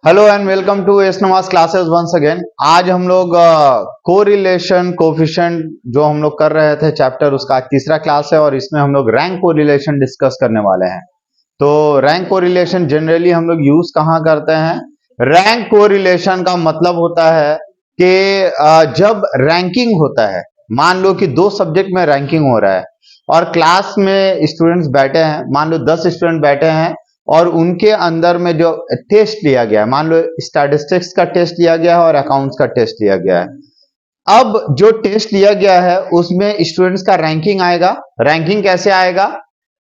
Hello and welcome to S Nawaz classes once again. आज हम लोग कोरिलेशन कोफिशिएंट जो हम लोग कर रहे थे चैप्टर, उसका आज तीसरा क्लास है और इसमें हम लोग रैंक कोरिलेशन डिस्कस करने वाले हैं। तो रैंक कोरिलेशन जनरली हम लोग यूज कहाँ करते हैं? रैंक कोरिलेशन का मतलब होता है कि जब रैंकिंग होता है, मान लो कि दो सब्जेक्ट में रैंकिंग हो रहा है और क्लास में स्टूडेंट्स बैठे हैं, मान लो 10 स्टूडेंट बैठे हैं और उनके अंदर में जो टेस्ट लिया गया है, मान लो स्टैटिस्टिक्स का टेस्ट लिया गया है और अकाउंट्स का टेस्ट लिया गया है। अब जो टेस्ट लिया गया है उसमें स्टूडेंट्स का रैंकिंग आएगा। रैंकिंग कैसे आएगा?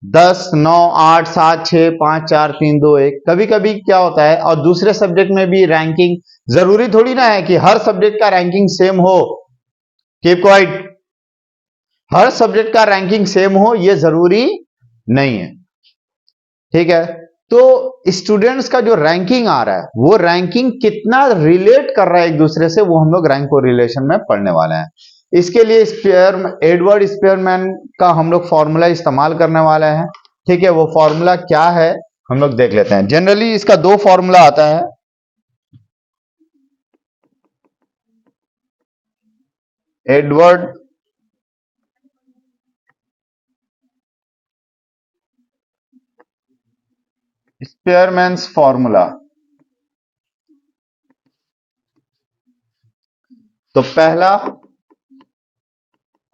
10, 9, 8, 7, 6, 5, 4, 3, 2, 1। कभी कभी क्या होता है, और दूसरे सब्जेक्ट में भी रैंकिंग, जरूरी थोड़ी ना है कि हर सब्जेक्ट का रैंकिंग सेम हो। Keep quiet. हर सब्जेक्ट का रैंकिंग सेम हो ये जरूरी नहीं है, ठीक है। तो स्टूडेंट्स का जो रैंकिंग आ रहा है वो रैंकिंग कितना रिलेट कर रहा है एक दूसरे से, वो हम लोग रैंक कोरिलेशन में पढ़ने वाले हैं। इसके लिए एडवर्ड स्पेयरमैन का हम लोग फॉर्मूला इस्तेमाल करने वाले हैं, ठीक है। वो फॉर्मूला क्या है हम लोग देख लेते हैं। जनरली इसका दो फॉर्मूला आता है। Edward Spearman's formula. तो पहला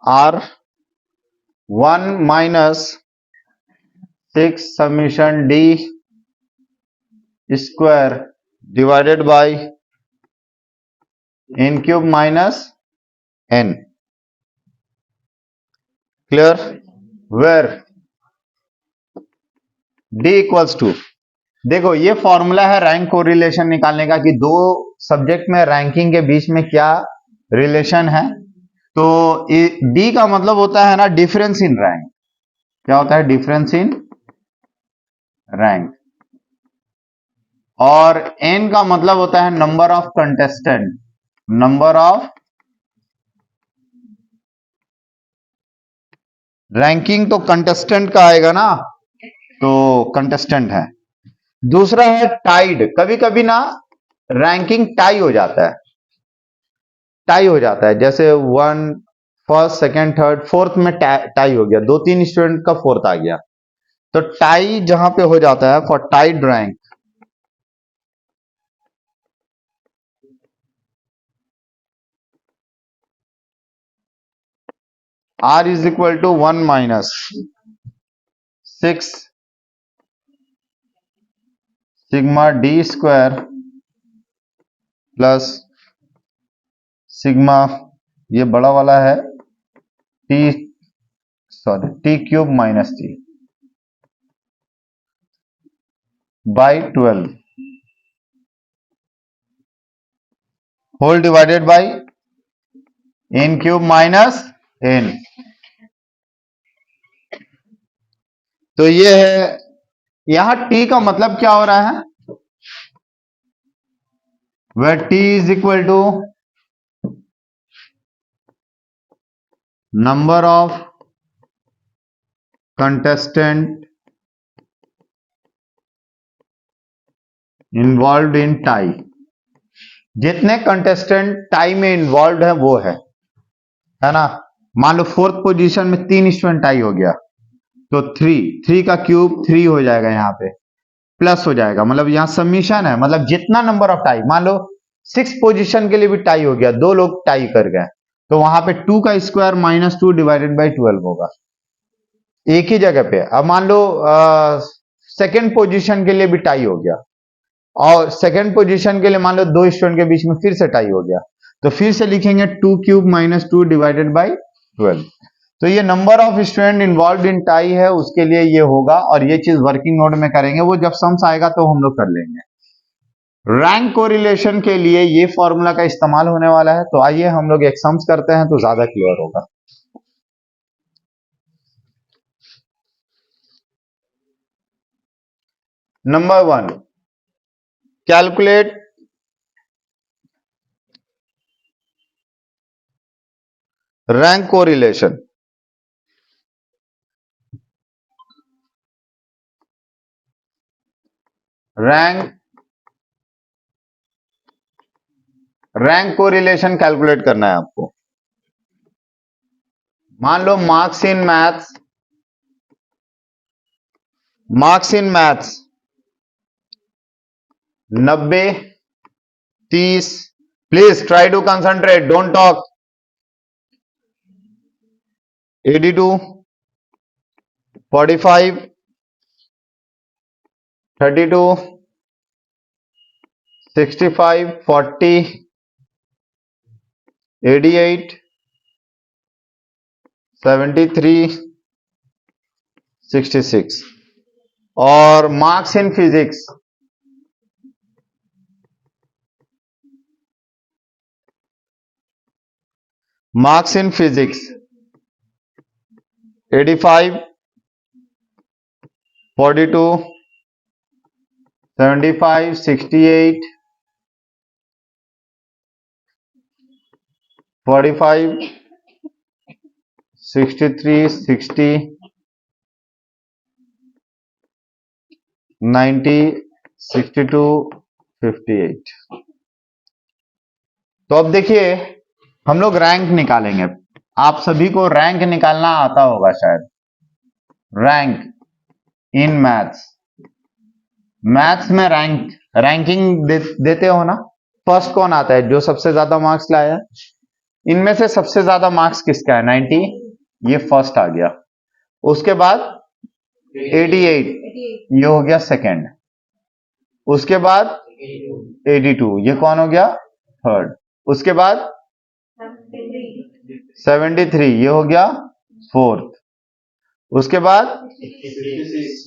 R 1 - 6 summation D square divided by n cube minus n। Clear? Where d equals to, देखो ये फॉर्मूला है रैंक कोरिलेशन निकालने का कि दो सब्जेक्ट में रैंकिंग के बीच में क्या रिलेशन है। तो d का मतलब होता है ना डिफरेंस इन रैंक। क्या होता है? Difference in rank. और n का मतलब होता है number of contestant. Number of ranking तो कंटेस्टेंट का आएगा ना, तो कंटेस्टेंट है। दूसरा है टाइड। कभी कभी ना रैंकिंग टाई हो जाता है, टाई हो जाता है। जैसे one, first, second, third, fourth में टाई हो गया, दो तीन स्टूडेंट का फोर्थ आ गया। तो टाई जहां पे हो जाता है, for tied rank, R is equal to 1 - 6 sigma D square plus sigma, ये बड़ा वाला है, T, sorry, T cube minus T by 12 whole divided by n cube minus n। तो ये है, यहां t का मतलब क्या हो रहा है? where t is equal to number of contestant involved in tie। जितने कंटेस्टेंट टाई में इन्वॉल्व है वो है ना। मान लो फोर्थ पोजीशन में 3 स्टूडेंट टाई हो गया, तो 3, 3 का क्यूब 3 हो जाएगा, यहाँ पे प्लस हो जाएगा, मतलब यहाँ सबमिशन है, मतलब जितना नंबर ऑफ टाई, मान लो 6 पोजीशन के लिए भी टाई हो गया, दो लोग टाई कर गए, तो वहां पे 2 का स्क्वायर -2 डिवाइडेड बाई 12 होगा, एक ही जगह पे। अब मान लो सेकेंड पोजीशन के लिए भी टाई हो गया और सेकेंड पोजीशन के लिए मान लो दो स्टूडेंट के बीच में फिर से टाई हो गया, तो फिर से लिखेंगे 2 क्यूब -2 डिवाइडेड बाई 12। तो ये number of student involve in tie है, उसके लिए ये होगा, और ये चीज वर्किंग नोट में करेंगे, वो जब सम्स आएगा तो हम लोग कर लेंगे। रैंक कोरिलेशन के लिए ये फॉर्मूला का इस्तेमाल होने वाला है। तो आइए हम लोग एक सम्स करते हैं तो ज्यादा क्लियर होगा। Number 1, calculate rank correlation. Rank correlation calculate करना है आपको। मान लो marks in maths 90, 30, please try to concentrate, don't talk. 82, 45, 32, 65, 40, 88, 73, 66। और मार्क्स इन फिजिक्स 85, 42, 75, 68, 45, 63, 60, 90, 62, 58। तो अब देखिए हम लोग रैंक निकालेंगे। आप सभी को रैंक निकालना आता होगा शायद। रैंक इन मैथ्स में रैंकिंग देते हो ना। फर्स्ट कौन आता है? जो सबसे ज्यादा मार्क्स लाया। इनमें से सबसे ज्यादा मार्क्स किसका है? 90, ये फर्स्ट आ गया। उसके बाद 88, ये हो गया सेकंड। उसके बाद 82, ये कौन हो गया? थर्ड। उसके बाद 73, ये हो गया फोर्थ। उसके बाद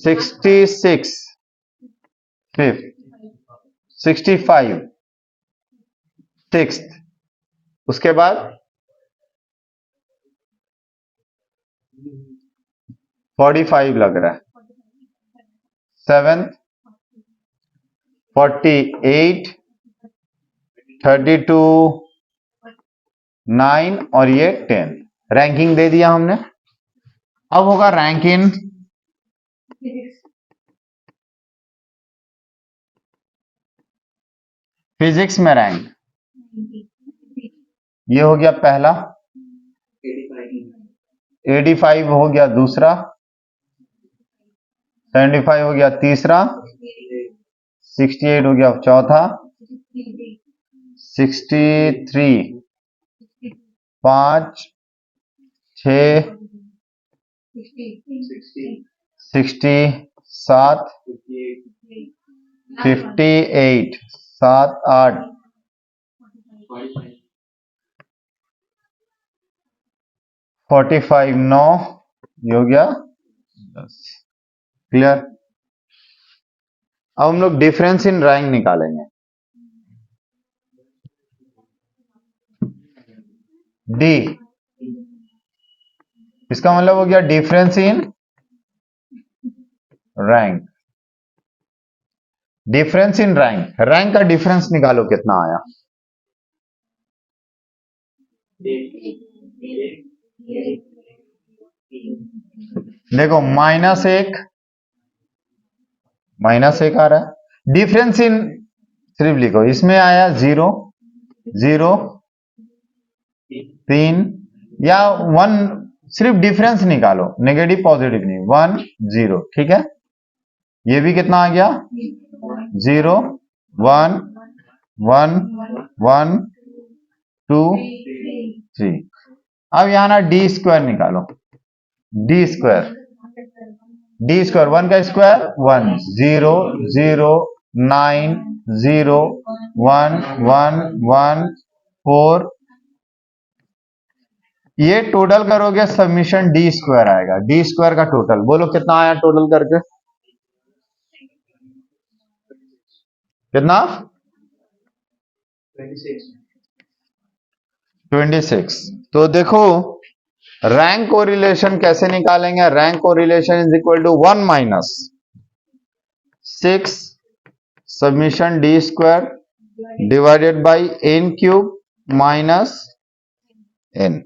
66 फिफ्थ, 65 सिक्स्थ। उसके बाद 45 लग रहा है सेवेंथ, 48, 32, 9 और ये 10। रैंकिंग दे दिया हमने। अब होगा रैंक इन फिजिक्स में रैंक। ये हो गया पहला, 85 हो गया दूसरा, 75 हो गया तीसरा, 68 हो गया चौथा, 63 5, 6, 60 7, 58 7 8, 45 9, ये हो गया 10। क्लियर? अब हम लोग डिफरेंस इन रैंक निकालेंगे। डी, इसका मतलब हो गया difference in rank. Difference in rank का डिफरेंस निकालो कितना आया। देखो माइनस एक आ रहा है। डिफरेंस इन सिर्फ लिखो, इसमें आया 0 0 3 या 1। सिर्फ डिफरेंस निकालो, नेगेटिव पॉजिटिव नहीं, 1 0। ठीक है, ये भी कितना आ गया? 0 1 1 1 2 3। अब यहां ना डी स्क्वायर निकालो। डी स्क्वायर 1 का स्क्वायर 1 0 0 9 0 1 1 1 4। ये टोटल करोगे सबमिशन डी स्क्वायर आएगा। डी स्क्वायर का टोटल बोलो कितना आया टोटल करके? कितना? 26। तो देखो रैंक को रिलेशन कैसे निकालेंगे? Rank correlation is equal to 1 minus 6 summation D square divided by n cube minus n।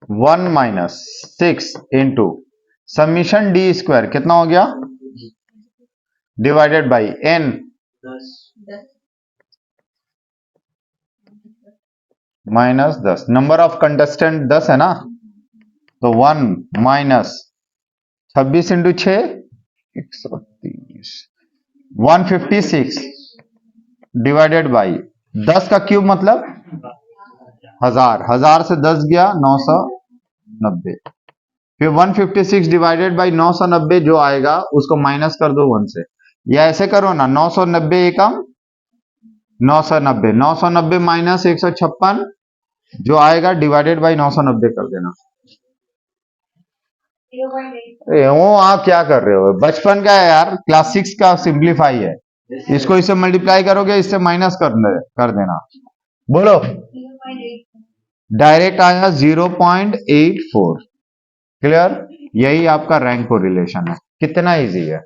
1 minus 6 into summation D square कितना हो गया divided by n -10। Number of contestant 10 है ना, तो 1 माइनस 26 इंटू 6 130 156 डिवाइडेड बाई 10 का cube मतलब 1000, 1000 से 10 गया 990, फिर 156 डिवाइडेड बाई 990 जो आएगा उसको माइनस कर दो 1 से, या ऐसे करो ना 990 एकम 990, 990 माइनस 156 जो आएगा डिवाइडेड बाई 990 कर देना। वो आप क्या कर रहे हो, बचपन का है यार, क्लास 6 का सिंप्लीफाई है, इसको इससे मल्टीप्लाई करोगे इससे माइनस कर देना। बोलो, डायरेक्ट आया 0.84। क्लियर, यही आपका रैंक कोरिलेशन है, कितना इजी है।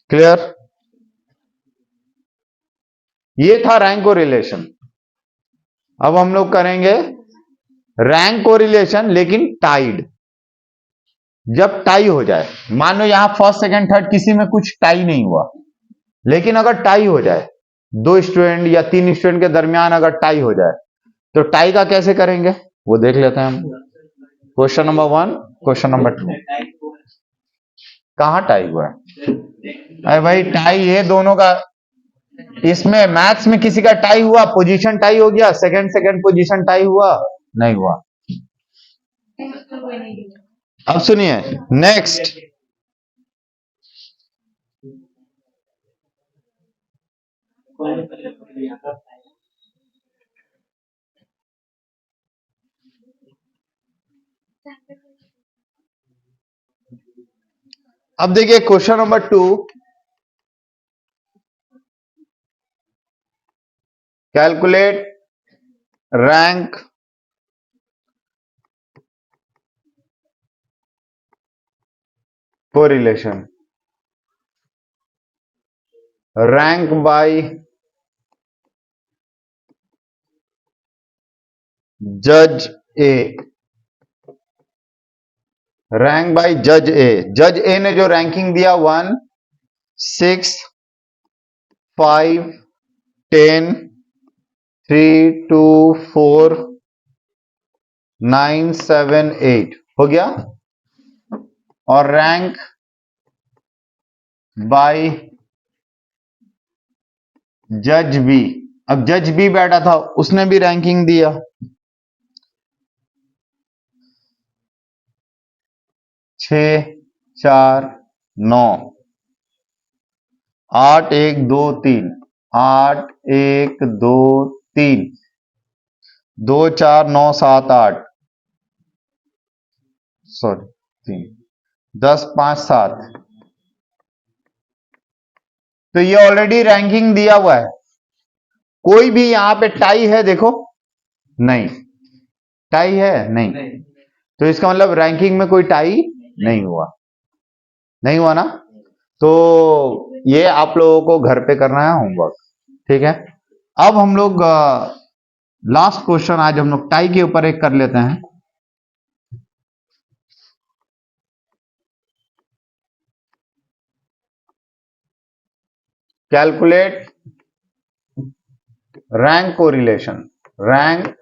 क्लियर, ये था रैंक कोरिलेशन। अब हम लोग करेंगे रैंक कोरिलेशन लेकिन टाइड। जब टाई हो जाए, मान लो यहां फर्स्ट सेकंड थर्ड किसी में कुछ टाई नहीं हुआ, लेकिन अगर टाई हो जाए, 2 स्टूडेंट या 3 स्टूडेंट के दरमियान अगर टाई हो जाए, तो टाई का कैसे करेंगे वो देख लेते हैं हम। Question number 1, question number 2। कहां टाई हुआ है, अरे भाई टाई ये दोनों का, इसमें मैथ्स में किसी का टाई हुआ, पोजीशन टाई हो गया, सेकंड सेकंड पोजीशन टाई हुआ नहीं हुआ। अब सुनिए नेक्स्ट, अब देखिए question number 2, calculate rank correlation, rank by जज ए, रैंक बाय जज ए। जज ए ने जो रैंकिंग दिया 1 6 5 10 3 2 4 9 7 8 हो गया, और रैंक बाय जज बी, अब जज बी बैठा था उसने भी रैंकिंग दिया 6 4 9 8 1 2 3 8 1 2 3 2 4 9 7 8 सॉरी 3 10 5 7, तो ये ऑलरेडी रैंकिंग दिया हुआ है। कोई भी यहां पे टाई है देखो, नहीं टाई है नहीं, तो इसका मतलब रैंकिंग में कोई टाई नहीं हुआ, नहीं हुआ ना, तो ये आप लोगों को घर पे करना है होमवर्क, ठीक है। अब हम लोग लास्ट क्वेश्चन आज हम लोग टाई के ऊपर एक कर लेते हैं। Calculate rank correlation, rank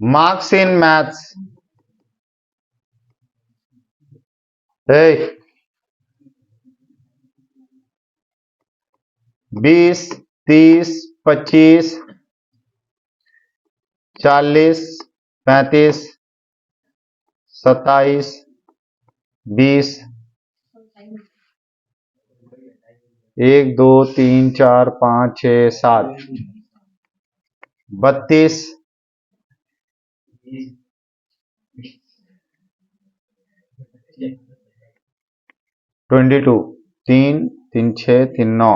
marks in maths, 20 30 25 40 35 27 20 1 2 3 4 5 6 7 32 22 3 3 6 3 9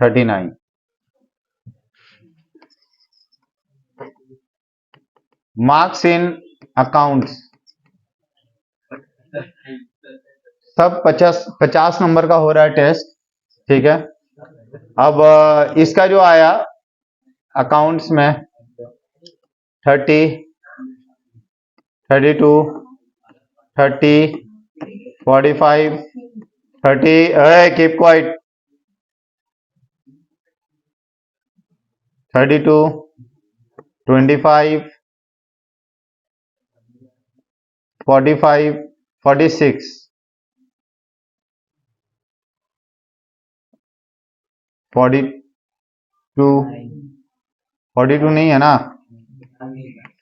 39। Marks in accounts सब 50 नंबर का हो रहा है टेस्ट, ठीक है। अब इसका जो आया अकाउंट्स में 30, 32, 30, 45, 30, कीप क्वाइट, 32, 25, 45, 46, 42, 42 नहीं है ना,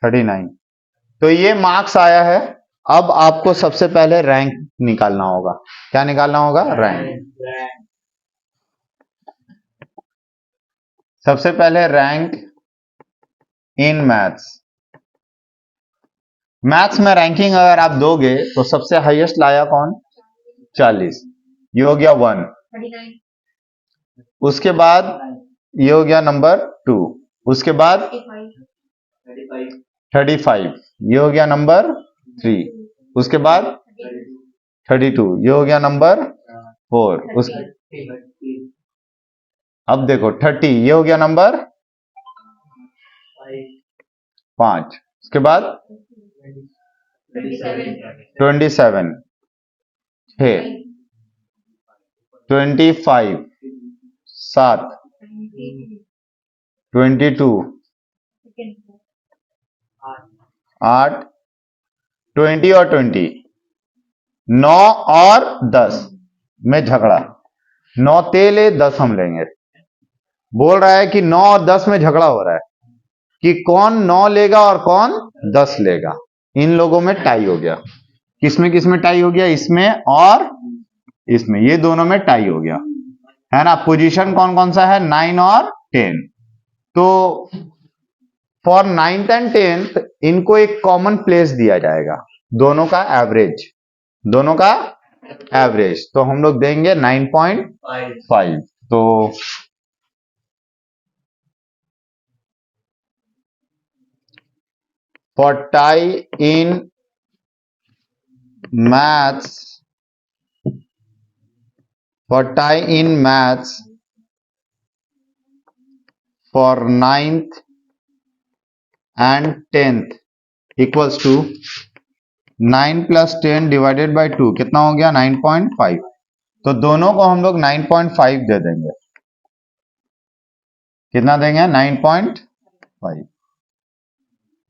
39। तो ये मार्क्स आया है। अब आपको सबसे पहले रैंक निकालना होगा। क्या निकालना होगा? रैंक। सबसे पहले रैंक इन मैथ्स। मैथ्स में रैंकिंग अगर आप दोगे तो सबसे हाईएस्ट लाया कौन? 40, ये हो गया 1। उसके बाद ये हो गया नंबर 2। उसके बाद 35, ये हो गया नंबर 3। उसके बाद 32, ये हो गया नंबर 4। अब देखो 30, ये हो गया नंबर 5। उसके बाद 27, 6, 25, 7, 22, 8, 20 और 20, 9 और 10 में झगड़ा। 9 तेले 10 हम लेंगे। बोल रहा है कि 9 और 10 में झगड़ा हो रहा है कि कौन 9 लेगा और कौन 10 लेगा। इन लोगों में टाई हो गया। किसमें टाई हो गया? इसमें और इसमें, ये दोनों में टाई हो गया है ना। पोजीशन कौन कौन सा है? 9 और 10। तो फॉर 9th एंड 10th इनको एक कॉमन प्लेस दिया जाएगा, दोनों का एवरेज, दोनों का एवरेज। तो हम लोग देंगे 9.5। तो for tie in maths, for 9th and 10th equals to 9 plus 10 divided by 2, कितना हो गया? 9.5। तो दोनों को हम लोग 9.5 दे देंगे। कितना देंगे? 9.5।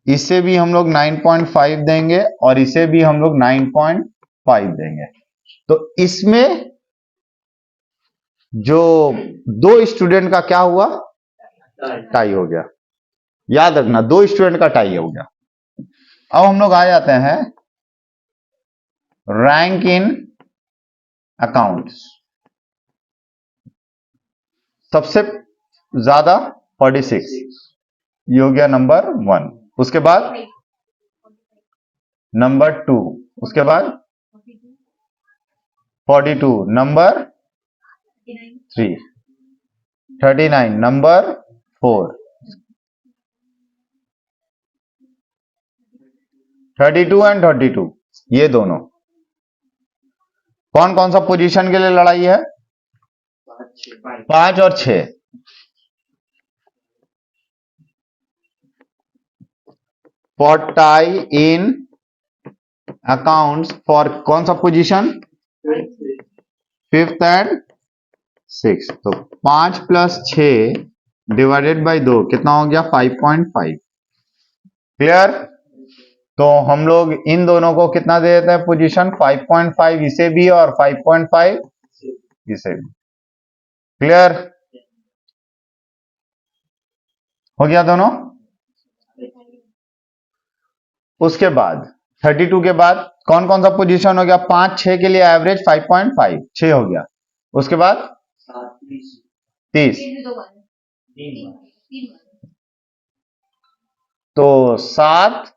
इसे भी हम लोग 9.5 देंगे और इसे भी हम लोग 9.5 देंगे। तो इसमें जो दो स्टूडेंट का क्या हुआ? टाई हो गया। याद रखना, दो स्टूडेंट का टाई हो गया। अब हम लोग आ जाते हैं रैंक इन अकाउंट्स। सबसे ज्यादा 46, ये हो गया नंबर 1। उसके बाद नंबर 2। उसके बाद 42 नंबर 3, 39 नंबर 4, 32 एंड 32, ये दोनों। कौन कौन सा पोजीशन के लिए लड़ाई है? 5 और 6। For tie in accounts for कौन सा पोजीशन? 5th and 6th। तो 5 प्लस 6 डिवाइडेड बाई 2 कितना हो गया? 5.5। क्लियर? तो हम लोग इन दोनों को कितना दे देते हैं पोजीशन? 5.5 इसे भी और 5.5 इसे भी। क्लियर हो गया दोनों? उसके बाद 32 के बाद कौन कौन सा पोजीशन हो गया? 5, 6 के लिए एवरेज 5.5, 6 हो गया। उसके बाद 30, तो 7,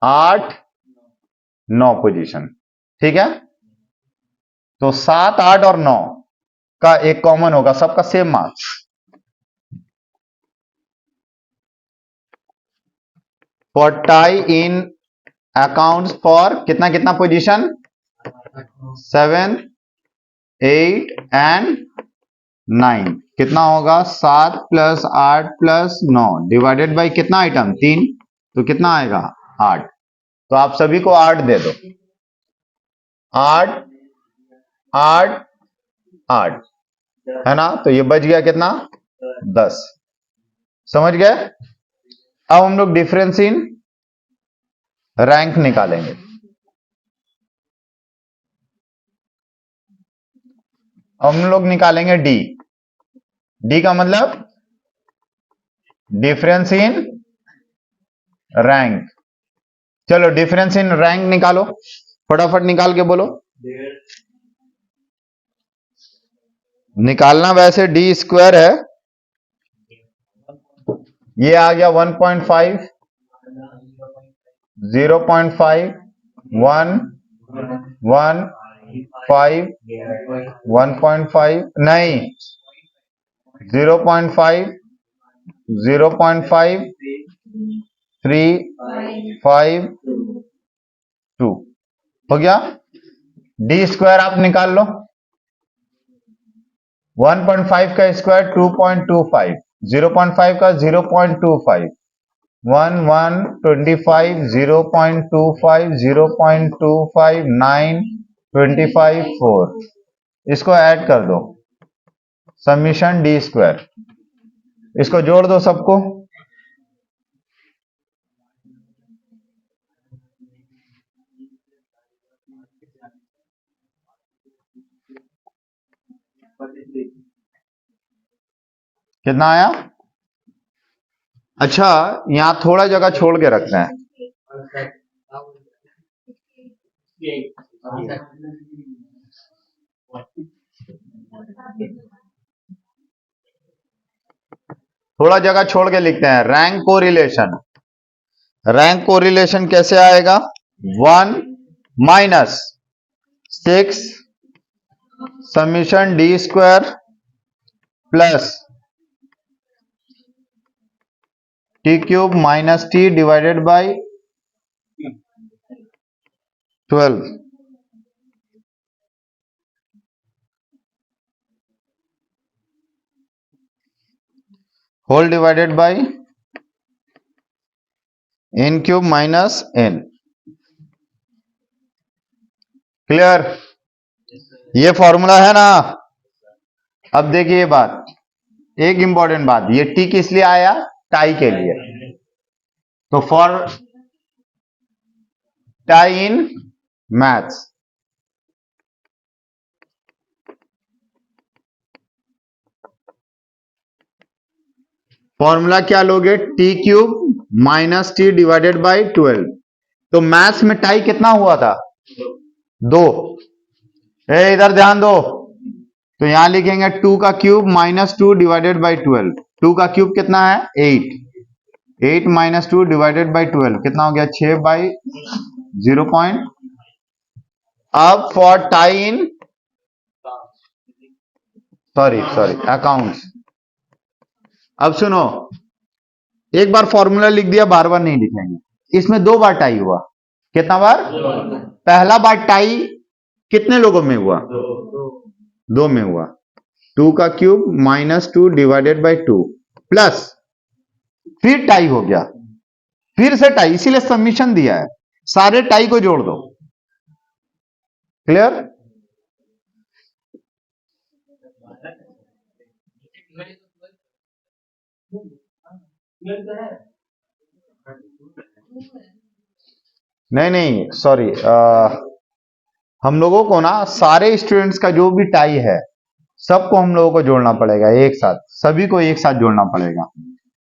8, 9 पोजीशन। ठीक है, तो 7, 8 और 9 का एक कॉमन होगा, सबका same marks. For tie in accounts for कितना कितना पोजीशन, 7, 8 एंड 9। कितना होगा, 7 + 8 + 9 डिवाइडेड बाई कितना आइटम, 3, तो कितना आएगा 8। तो आप सभी को 8 दे दो, 8 8 8 है ना, तो ये बच गया कितना, 10। समझ गए। अब हम लोग डिफरेंस इन रैंक निकालेंगे। हम लोग निकालेंगे डी। डी का मतलब डिफरेंस इन रैंक। चलो डिफरेंस इन रैंक निकालो, फटाफट निकाल के बोलो। निकालना वैसे डी स्क्वायर है, ये आ गया 1.5, 0.5, 1, 1, 5, 1.5 नहीं, 0.5, 0.5, 3, 5, 2 हो गया। डी स्क्वायर आप निकाल लो, 1.5 का स्क्वायर 2.25, 0.5 का 0.25, 1, 1, 25, 0.25, 0.25, 9, 25, 4। इसको ऐड कर दो, समीशन डी स्क्वायर। इसको जोड़ दो सबको, कितना आया। अच्छा यहां थोड़ा जगह छोड़ के रखना है, थोड़ा जगह छोड़ के लिखते हैं। रैंक कोरिलेशन, रैंक कोरिलेशन कैसे आएगा, 1 - 6 summation D square plus T cube minus T divided by 12 whole divided by n cube minus n। Clear, ये फॉर्मूला है ना। अब देखिए ये बात, एक इंपॉर्टेंट बात, ये टी किस लिए आया, टाई के लिए। तो for tie in maths, formula क्या लोगे, T cube minus T divided by 12। तो मैथ्स में टाई कितना हुआ था, 2। इधर ध्यान दो, तो यहां लिखेंगे 2 का क्यूब माइनस 2 डिवाइडेड बाई 12। 2 का क्यूब कितना है, 8, 8 - 2 डिवाइडेड बाई 12 कितना हो गया, 6/0 पॉइंट। अब for tie in, sorry accounts. अब सुनो, एक बार फॉर्मूला लिख दिया, बार बार नहीं लिखेंगे। इसमें 2 बार टाई हुआ, कितना बार, पहला बार टाई कितने लोगों में हुआ, 2 में हुआ। 2 का cube minus 2 divided by 2 plus, फिर टाई हो गया, फिर से टाई, इसीलिए सबमिशन दिया है, सारे टाई को जोड़ दो। क्लियर, नहीं सॉरी, हम लोगों को ना सारे स्टूडेंट्स का जो भी टाई है सबको हम लोगों को जोड़ना पड़ेगा एक साथ, सभी को एक साथ जोड़ना पड़ेगा।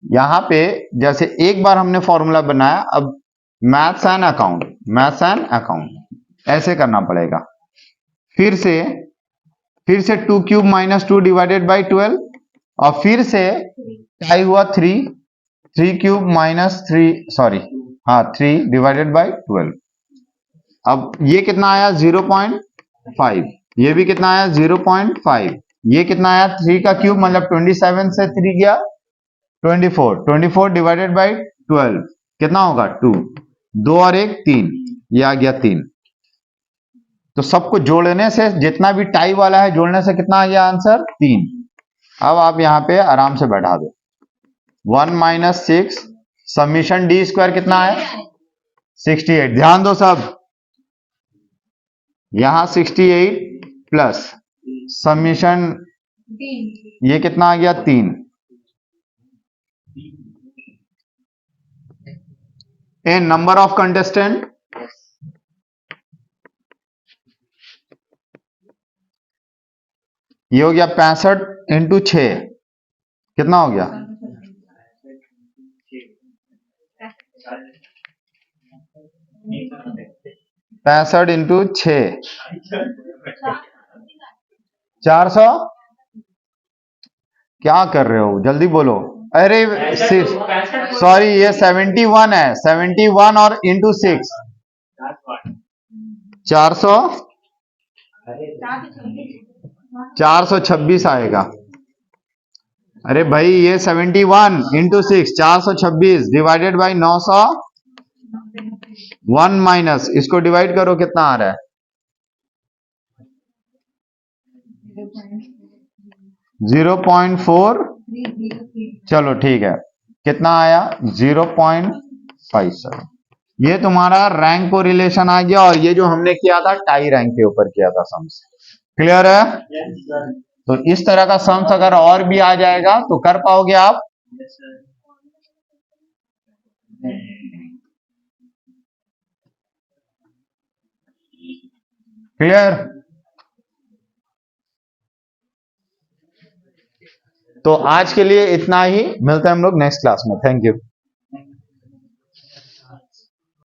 यहां पे जैसे एक बार हमने फॉर्मूला बनाया, अब maths and account, maths and account ऐसे करना पड़ेगा। फिर से 2 क्यूब माइनस 2 डिवाइडेड बाई 12, और फिर से टाई हुआ 3 क्यूब माइनस 3 डिवाइडेड बाई 12। अब ये कितना आया, 0.5, ये भी कितना आया, 0.5, ये कितना आया, 3 का क्यूब मतलब 27 से 3 गया 24 डिवाइडेड बाई 12 कितना होगा, 2। 2 और 1 3, ये आ गया 3। तो सबको जोड़ने से जितना भी टाई वाला है जोड़ने से कितना आ गया आंसर 3। अब आप यहां पे आराम से बैठा दो 1 माइनस 6 समीशन डी स्क्वायर कितना है 68। ध्यान दो सब, यहां 68 प्लस समीशन ये कितना आ गया 3। ए नंबर ऑफ कंटेस्टेंट ये हो गया 65 इंटू 6 कितना हो गया 65 इंटू 6 400। क्या कर रहे हो जल्दी बोलो। अरे सॉरी ये 71 है 71 और इंटू 6 400 426 आएगा। अरे भाई ये 71 इंटू 6 426 डिवाइडेड बाई 900 1 माइनस इसको डिवाइड करो कितना आ रहा है 0.4। चलो ठीक है कितना आया 0.57। ये तुम्हारा रैंक को रिलेशन आ गया और ये जो हमने किया था टाई रैंक के ऊपर किया था सम्स। क्लियर है? तो इस तरह का सम्स अगर और भी आ जाएगा तो कर पाओगे आप? क्लियर? तो आज के लिए इतना ही, मिलते हैं हम लोग नेक्स्ट क्लास में। Thank you.